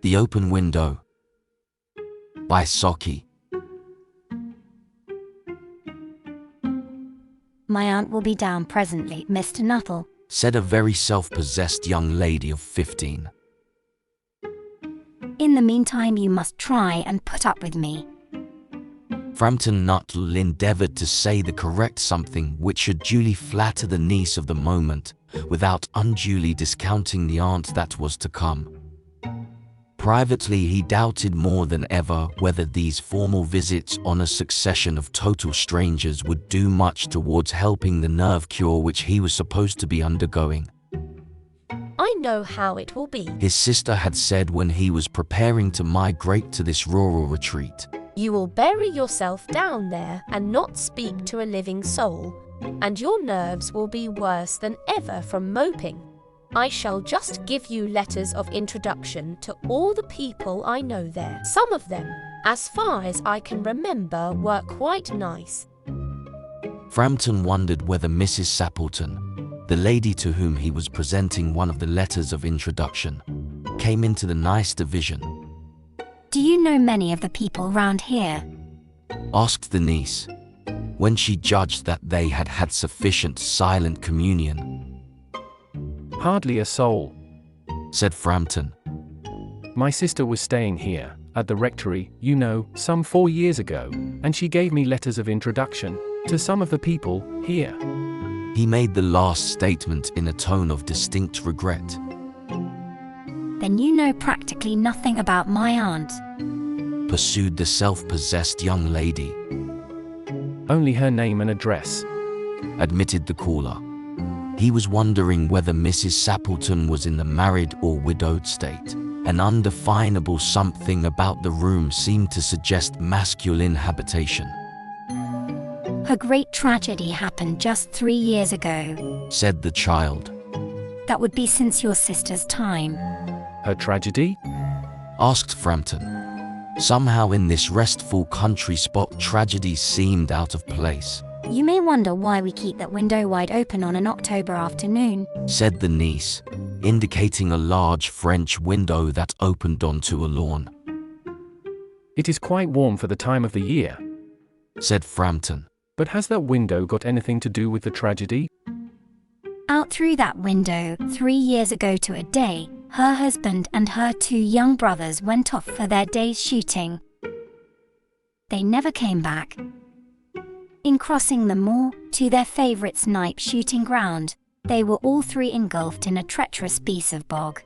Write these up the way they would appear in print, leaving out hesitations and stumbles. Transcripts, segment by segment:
The Open Window by Saki. My aunt will be down presently, Mr. Nuttall, said a very self-possessed young lady of 15. In the meantime you must try and put up with me. Frampton Nuttall endeavoured to say the correct something which should duly flatter the niece of the moment, without unduly discounting the aunt that was to come. Privately he doubted more than ever whether these formal visits on a succession of total strangers would do much towards helping the nerve cure which he was supposed to be undergoing. I know how it will be, his sister had said when he was preparing to migrate to this rural retreat. You will bury yourself down there and not speak to a living soul, and your nerves will be worse than ever from moping. I shall just give you letters of introduction to all the people I know there. Some of them, as far as I can remember, were quite nice. Frampton wondered whether Mrs. Sappleton, the lady to whom he was presenting one of the letters of introduction, came into the nice division. Do you know many of the people round here? Asked the niece, when she judged that they had had sufficient silent communion. Hardly a soul, said Frampton. My sister was staying here, at the rectory, you know, some 4 years ago, and she gave me letters of introduction to some of the people here. He made the last statement in a tone of distinct regret. Then you know practically nothing about my aunt, pursued the self-possessed young lady. Only her name and address, admitted the caller. He was wondering whether Mrs. Sappleton was in the married or widowed state. An undefinable something about the room seemed to suggest masculine habitation. Her great tragedy happened just 3 years ago, said the child. That would be since your sister's time. Her tragedy? Asked Frampton. Somehow in this restful country spot tragedy seemed out of place. You may wonder why we keep that window wide open on an October afternoon, said the niece, indicating a large French window that opened onto a lawn. It is quite warm for the time of the year, said Frampton. But has that window got anything to do with the tragedy? Out through that window, 3 years ago to a day, her husband and her 2 young brothers went off for their day's shooting. They never came back. In crossing the moor to their favourite snipe-shooting ground, they were all 3 engulfed in a treacherous piece of bog.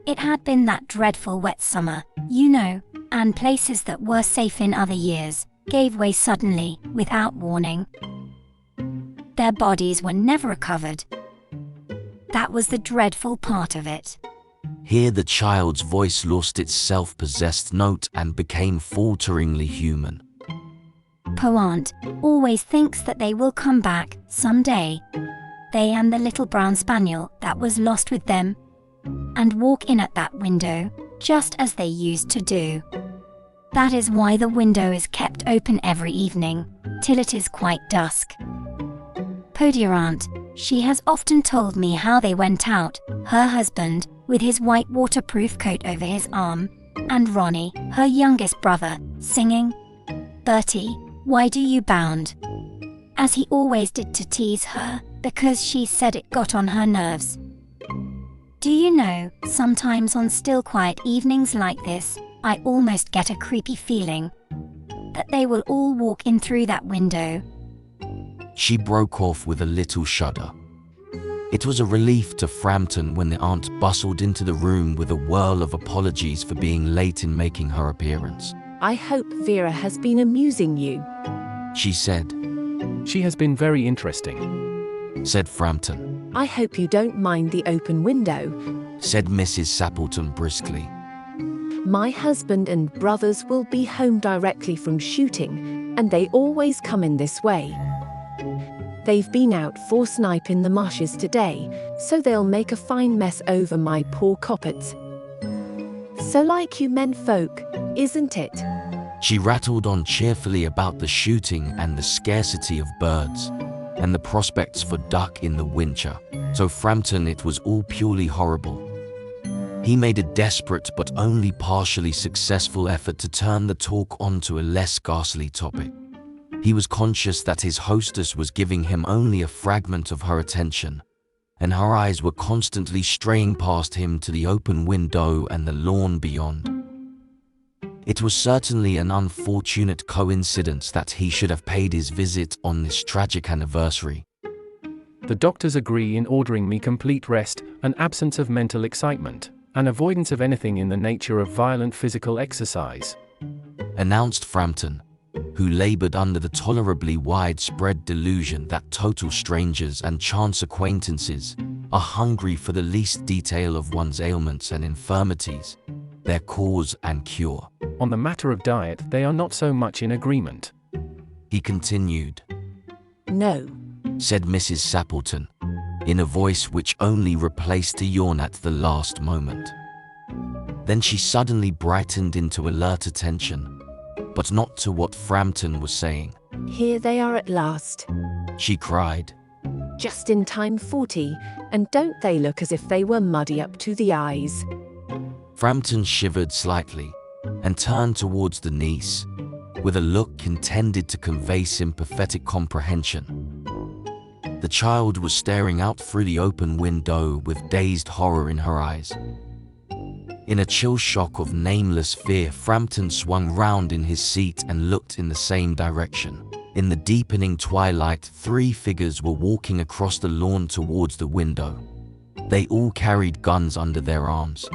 It had been that dreadful wet summer, you know, and places that were safe in other years gave way suddenly, without warning. Their bodies were never recovered. That was the dreadful part of it. Here the child's voice lost its self-possessed note and became falteringly human. Po aunt always thinks that they will come back someday. They and the little brown spaniel that was lost with them, and walk in at that window, just as they used to do. That is why the window is kept open every evening, till it is quite dusk. Po dear aunt, she has often told me how they went out, her husband, with his white waterproof coat over his arm, and Ronnie, her youngest brother, singing, "Bertie, why do you bound?" as he always did to tease her, because she said it got on her nerves. Do you know, sometimes on still quiet evenings like this, I almost get a creepy feeling that they will all walk in through that window. She broke off with a little shudder. It was a relief to Frampton when the aunt bustled into the room with a whirl of apologies for being late in making her appearance. I hope Vera has been amusing you, she said. She has been very interesting, said Frampton. I hope you don't mind the open window, said Mrs. Sappleton briskly. My husband and brothers will be home directly from shooting, and they always come in this way. They've been out for snipe in the marshes today, so they'll make a fine mess over my poor coppets. So like you men folk, isn't it? She rattled on cheerfully about the shooting and the scarcity of birds, and the prospects for duck in the winter. To Frampton it was all purely horrible. He made a desperate but only partially successful effort to turn the talk onto a less ghastly topic. He was conscious that his hostess was giving him only a fragment of her attention, and her eyes were constantly straying past him to the open window and the lawn beyond. It was certainly an unfortunate coincidence that he should have paid his visit on this tragic anniversary. The doctors agree in ordering me complete rest, an absence of mental excitement, and avoidance of anything in the nature of violent physical exercise, announced Frampton, who labored under the tolerably widespread delusion that total strangers and chance acquaintances are hungry for the least detail of one's ailments and infirmities, their cause and cure. On the matter of diet, they are not so much in agreement. He continued. No, said Mrs. Sappleton, in a voice which only replaced a yawn at the last moment. Then she suddenly brightened into alert attention, but not to what Frampton was saying. Here they are at last. She cried. Just in time 40, and don't they look as if they were muddy up to the eyes? Frampton shivered slightly and turned towards the niece, with a look intended to convey sympathetic comprehension. The child was staring out through the open window with dazed horror in her eyes. In a chill shock of nameless fear, Frampton swung round in his seat and looked in the same direction. In the deepening twilight, 3 figures were walking across the lawn towards the window. They all carried guns under their arms,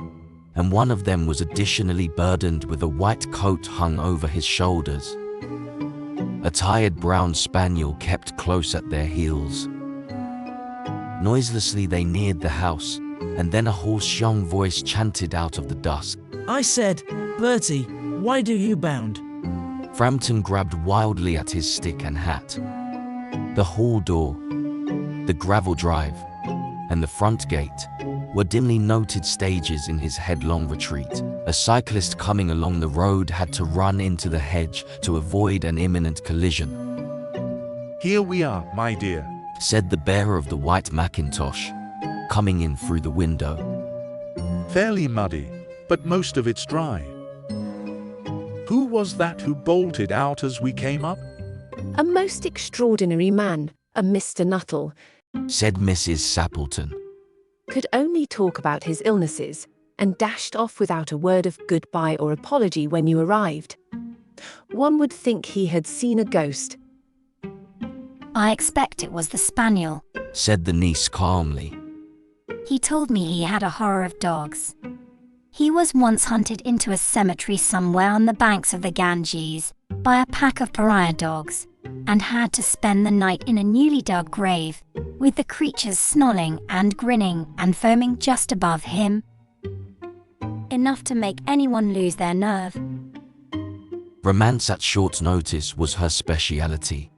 and one of them was additionally burdened with a white coat hung over his shoulders. A tired brown spaniel kept close at their heels. Noiselessly they neared the house, and then a hoarse young voice chanted out of the dusk. I said, Bertie, why do you bound? Frampton grabbed wildly at his stick and hat. The hall door, the gravel drive, and the front gate were dimly noted stages in his headlong retreat. A cyclist coming along the road had to run into the hedge to avoid an imminent collision. Here we are, my dear, said the bearer of the white mackintosh, coming in through the window. Fairly muddy, but most of it's dry. Who was that who bolted out as we came up? A most extraordinary man, a Mr. Nuttall, said Mrs. Sappleton. Could only talk about his illnesses, and dashed off without a word of goodbye or apology when you arrived. One would think he had seen a ghost. I expect it was the spaniel, said the niece calmly. He told me he had a horror of dogs. He was once hunted into a cemetery somewhere on the banks of the Ganges by a pack of pariah dogs, and had to spend the night in a newly dug grave, with the creatures snarling and grinning and foaming just above him. Enough to make anyone lose their nerve. Romance at short notice was her speciality.